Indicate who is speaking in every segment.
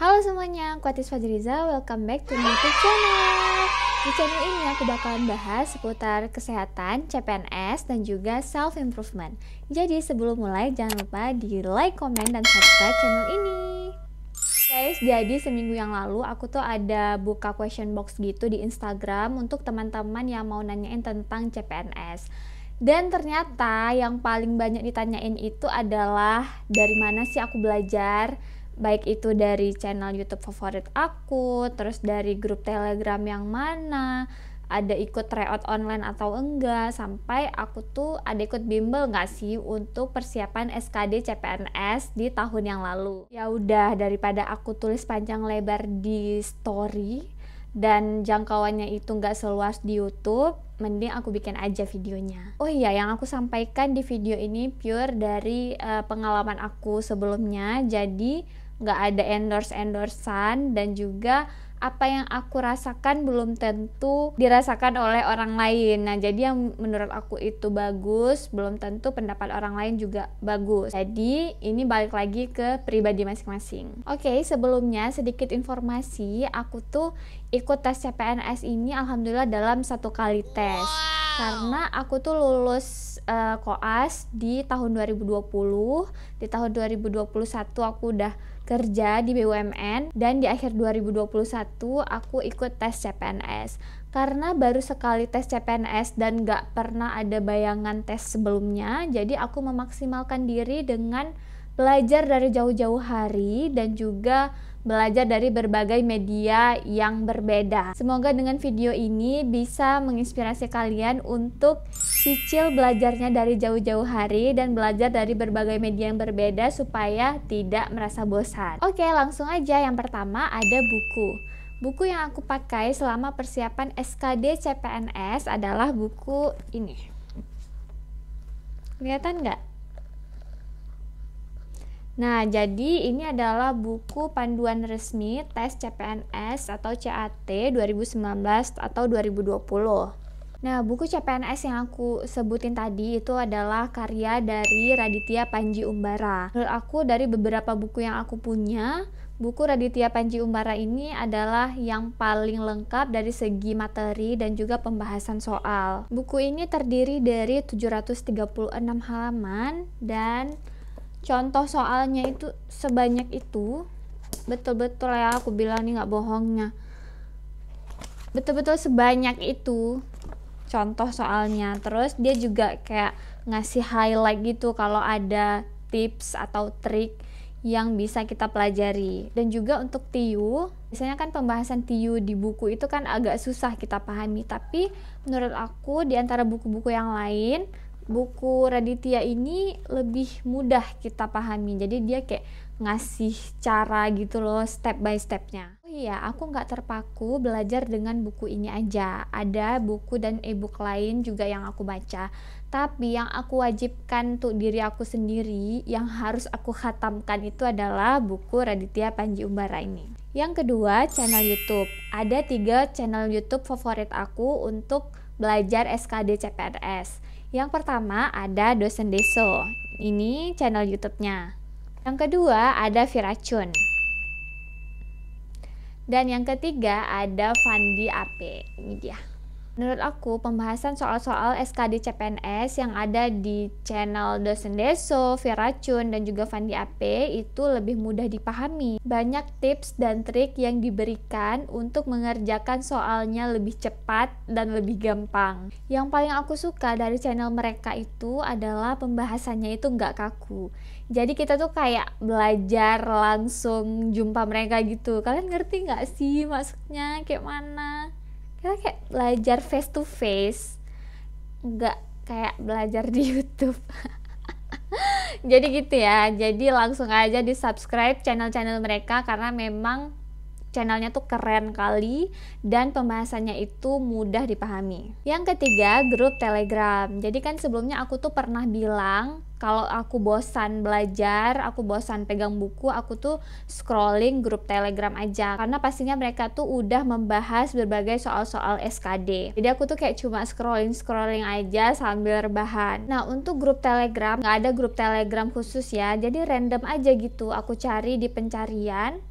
Speaker 1: Halo semuanya, aku Atis Fajriza, welcome back to my YouTube channel. Di channel ini aku bakalan bahas seputar kesehatan, CPNS, dan juga self-improvement. Jadi sebelum mulai, jangan lupa di like, komen, dan subscribe channel ini. Guys, jadi seminggu yang lalu aku tuh ada buka question box gitu di Instagram untuk teman-teman yang mau nanyain tentang CPNS. Dan ternyata yang paling banyak ditanyain itu adalah dari mana sih aku belajar, baik itu dari channel YouTube favorit aku, terus dari grup Telegram yang mana, ada ikut tryout online atau enggak, sampai aku tuh ada ikut bimbel nggak sih untuk persiapan SKD CPNS di tahun yang lalu. Ya udah, daripada aku tulis panjang lebar di story dan jangkauannya itu nggak seluas di YouTube, mending aku bikin aja videonya. Oh iya, yang aku sampaikan di video ini pure dari pengalaman aku sebelumnya, jadi nggak ada endorse-endorsean, dan juga apa yang aku rasakan belum tentu dirasakan oleh orang lain. Nah, jadi yang menurut aku itu bagus, belum tentu pendapat orang lain juga bagus. Jadi, ini balik lagi ke pribadi masing-masing. Oke, sebelumnya sedikit informasi, aku tuh ikut tes CPNS ini alhamdulillah dalam 1 kali tes. Karena aku tuh lulus koas di tahun 2020, di tahun 2021 aku udah kerja di BUMN, dan di akhir 2021 aku ikut tes CPNS. Karena baru sekali tes CPNS dan gak pernah ada bayangan tes sebelumnya, jadi aku memaksimalkan diri dengan belajar dari jauh-jauh hari dan juga belajar dari berbagai media yang berbeda. Semoga dengan video ini bisa menginspirasi kalian untuk cicil belajarnya dari jauh-jauh hari dan belajar dari berbagai media yang berbeda supaya tidak merasa bosan. Oke, langsung aja. Yang pertama ada buku. Buku yang aku pakai selama persiapan SKD CPNS adalah buku ini. Kelihatan nggak? Nah, jadi ini adalah buku panduan resmi tes CPNS atau CAT 2019 atau 2020. Nah, buku CPNS yang aku sebutin tadi itu adalah karya dari Raditya Panji Umbara. Menurut aku, dari beberapa buku yang aku punya, buku Raditya Panji Umbara ini adalah yang paling lengkap dari segi materi dan juga pembahasan soal. Buku ini terdiri dari 736 halaman dan contoh soalnya itu sebanyak itu. Betul-betul ya, aku bilang nih nggak bohongnya, betul-betul sebanyak itu contoh soalnya. Terus dia juga kayak ngasih highlight gitu kalau ada tips atau trik yang bisa kita pelajari. Dan juga untuk TIU, biasanya kan pembahasan TIU di buku itu kan agak susah kita pahami, tapi menurut aku di antara buku-buku yang lain, buku Raditya ini lebih mudah kita pahami. Jadi dia kayak ngasih cara gitu loh, step by stepnya. Oh iya, aku nggak terpaku belajar dengan buku ini aja. Ada buku dan ebook lain juga yang aku baca. Tapi yang aku wajibkan untuk diri aku sendiri, yang harus aku khatamkan itu adalah buku Raditya Panji Umbara ini. Yang kedua, channel YouTube. Ada 3 channel YouTube favorit aku untuk belajar SKD CPNS. Yang pertama ada Dosen Deso, ini channel YouTube-nya. Yang kedua ada Viracun. Dan yang ketiga ada Fandi AP, ini dia. Menurut aku, pembahasan soal-soal SKD CPNS yang ada di channel Dosen Deso, Viracun, dan juga Fandi AP itu lebih mudah dipahami. Banyak tips dan trik yang diberikan untuk mengerjakan soalnya lebih cepat dan lebih gampang. Yang paling aku suka dari channel mereka itu adalah pembahasannya itu nggak kaku. Jadi kita tuh kayak belajar langsung jumpa mereka gitu. Kalian ngerti nggak sih maksudnya kayak mana? Kita kayak belajar face to face, nggak kayak belajar di YouTube. Jadi gitu ya, jadi langsung aja di subscribe channel-channel mereka karena memang channelnya tuh keren kali dan pembahasannya itu mudah dipahami. Yang ketiga, grup Telegram. Jadi kan sebelumnya aku tuh pernah bilang kalau aku bosan belajar, aku bosan pegang buku, aku tuh scrolling grup Telegram aja. Karena pastinya mereka tuh udah membahas berbagai soal-soal SKD. Jadi aku tuh kayak cuma scrolling aja sambil rebahan. Nah, untuk grup Telegram, nggak ada grup Telegram khusus ya. Jadi random aja gitu. Aku cari di pencarian,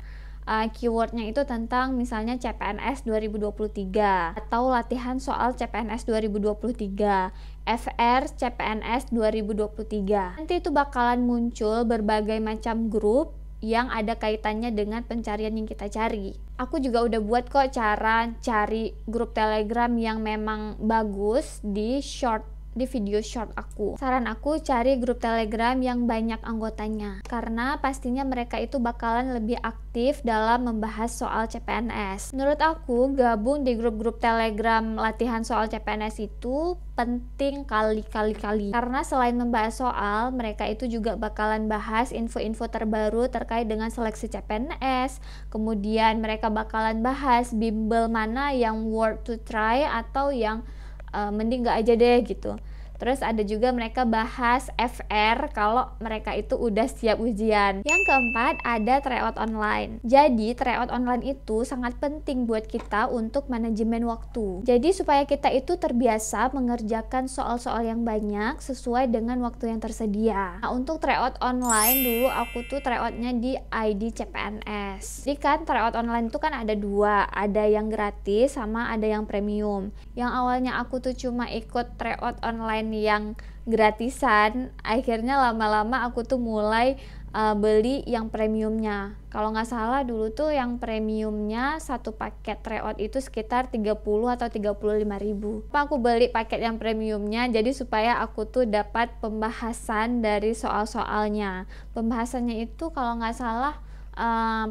Speaker 1: keywordnya itu tentang misalnya CPNS 2023 atau latihan soal CPNS 2023, FR CPNS 2023. Nanti itu bakalan muncul berbagai macam grup yang ada kaitannya dengan pencarian yang kita cari. Aku juga udah buat kok cara cari grup Telegram yang memang bagus di video short aku. Saran aku cari grup Telegram yang banyak anggotanya, karena pastinya mereka itu bakalan lebih aktif dalam membahas soal CPNS. Menurut aku gabung di grup-grup Telegram latihan soal CPNS itu penting kali, karena selain membahas soal, mereka itu juga bakalan bahas info-info terbaru terkait dengan seleksi CPNS. Kemudian mereka bakalan bahas bimbel mana yang worth to try atau yang mending gak aja deh gitu. Terus ada juga mereka bahas FR kalau mereka itu udah siap ujian. Yang keempat ada tryout online. Jadi tryout online itu sangat penting buat kita untuk manajemen waktu. Jadi supaya kita itu terbiasa mengerjakan soal-soal yang banyak sesuai dengan waktu yang tersedia. Nah, untuk tryout online dulu aku tuh tryoutnya di ID CPNS. Jadi kan tryout online itu kan ada dua, ada yang gratis sama ada yang premium. Yang awalnya aku tuh cuma ikut tryout online yang gratisan, akhirnya lama-lama aku tuh mulai beli yang premiumnya. Kalau nggak salah dulu tuh yang premiumnya satu paket tryout itu sekitar 30 atau 35.000. Aku beli paket yang premiumnya jadi supaya aku tuh dapat pembahasan dari soal-soalnya. Pembahasannya itu kalau nggak salah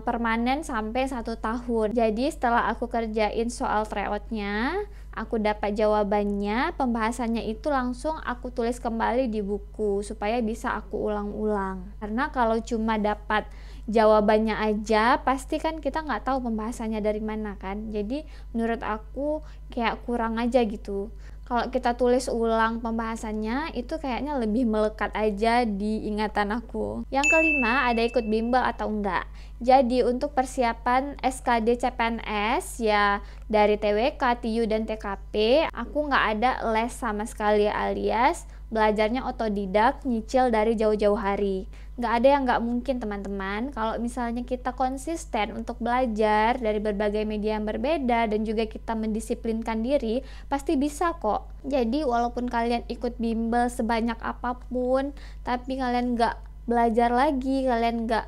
Speaker 1: permanen sampai 1 tahun. Jadi setelah aku kerjain soal tryoutnya, aku dapat jawabannya, pembahasannya itu langsung aku tulis kembali di buku supaya bisa aku ulang-ulang. Karena kalau cuma dapat jawabannya aja, pasti kan kita nggak tahu pembahasannya dari mana kan. Jadi menurut aku kayak kurang aja gitu. Kalau kita tulis ulang pembahasannya itu kayaknya lebih melekat aja di ingatan aku. Yang kelima ada ikut bimbel atau enggak. Jadi untuk persiapan SKD CPNS ya dari TWK, TIU, dan TKP aku nggak ada les sama sekali alias belajarnya otodidak, nyicil dari jauh-jauh hari. Nggak ada yang nggak mungkin teman-teman. Kalau misalnya kita konsisten untuk belajar dari berbagai media yang berbeda dan juga kita mendisiplinkan diri, pasti bisa kok. Jadi walaupun kalian ikut bimbel sebanyak apapun, tapi kalian nggak belajar lagi, kalian nggak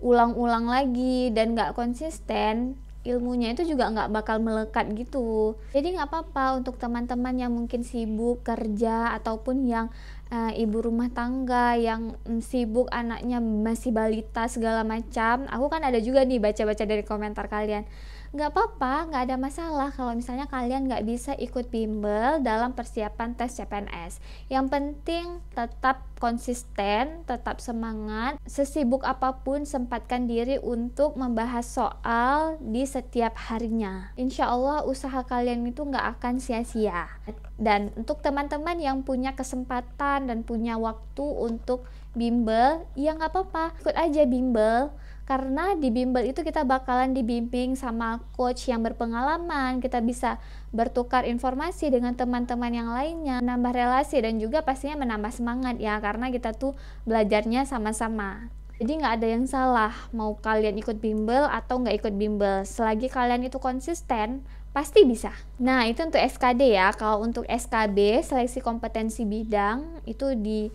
Speaker 1: ulang-ulang lagi dan nggak konsisten, ilmunya itu juga nggak bakal melekat gitu. Jadi nggak apa-apa untuk teman-teman yang mungkin sibuk kerja ataupun yang ibu rumah tangga yang sibuk anaknya masih balita segala macam. Aku kan ada juga nih baca-baca dari komentar kalian. Nggak apa-apa, nggak ada masalah kalau misalnya kalian nggak bisa ikut bimbel dalam persiapan tes CPNS. Yang penting tetap konsisten, tetap semangat, sesibuk apapun sempatkan diri untuk membahas soal di setiap harinya. Insya Allah usaha kalian itu nggak akan sia-sia. Dan untuk teman-teman yang punya kesempatan dan punya waktu untuk bimbel, ya nggak apa-apa, ikut aja bimbel. Karena di bimbel itu kita bakalan dibimbing sama coach yang berpengalaman, kita bisa bertukar informasi dengan teman-teman yang lainnya, menambah relasi dan juga pastinya menambah semangat ya, karena kita tuh belajarnya sama-sama. Jadi nggak ada yang salah mau kalian ikut bimbel atau nggak ikut bimbel, selagi kalian itu konsisten pasti bisa. Nah itu untuk SKD ya. Kalau untuk SKB seleksi kompetensi bidang itu di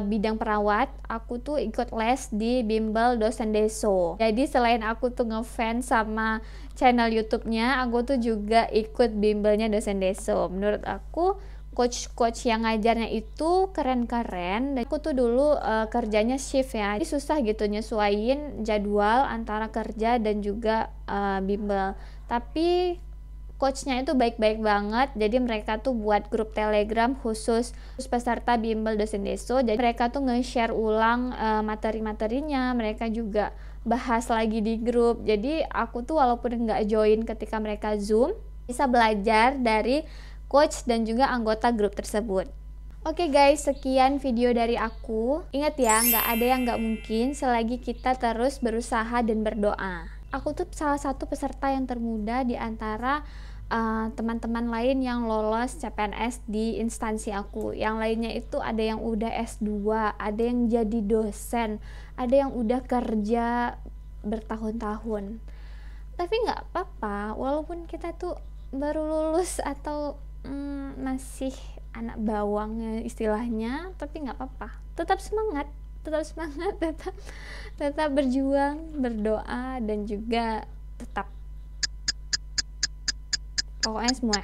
Speaker 1: bidang perawat, aku tuh ikut les di bimbel dosen deso. Jadi selain aku tuh ngefans sama channel YouTube-nya, aku tuh juga ikut bimbelnya dosen deso. Menurut aku coach-coach yang ngajarnya itu keren-keren. Dan aku tuh dulu kerjanya shift ya, jadi susah gitu nyesuaiin jadwal antara kerja dan juga bimbel. Tapi coachnya itu baik-baik banget, jadi mereka tuh buat grup Telegram khusus peserta bimbel dosen deso. Jadi mereka tuh nge-share ulang materi-materinya, mereka juga bahas lagi di grup. Jadi aku tuh walaupun nggak join ketika mereka Zoom, bisa belajar dari coach dan juga anggota grup tersebut. Oke guys, sekian video dari aku. Ingat ya, nggak ada yang nggak mungkin selagi kita terus berusaha dan berdoa. Aku tuh salah satu peserta yang termuda di antara teman-teman lain yang lolos CPNS di instansi aku. Yang lainnya itu ada yang udah S2, ada yang jadi dosen, ada yang udah kerja bertahun-tahun. Tapi nggak apa-apa, walaupun kita tuh baru lulus atau masih anak bawang istilahnya, tapi nggak apa-apa, tetap semangat, tetap berjuang, berdoa, dan juga tetap pokoknya semua.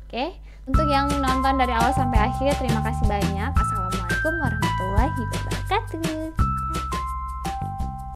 Speaker 1: Oke, untuk yang nonton dari awal sampai akhir, terima kasih banyak. Assalamualaikum warahmatullahi wabarakatuh.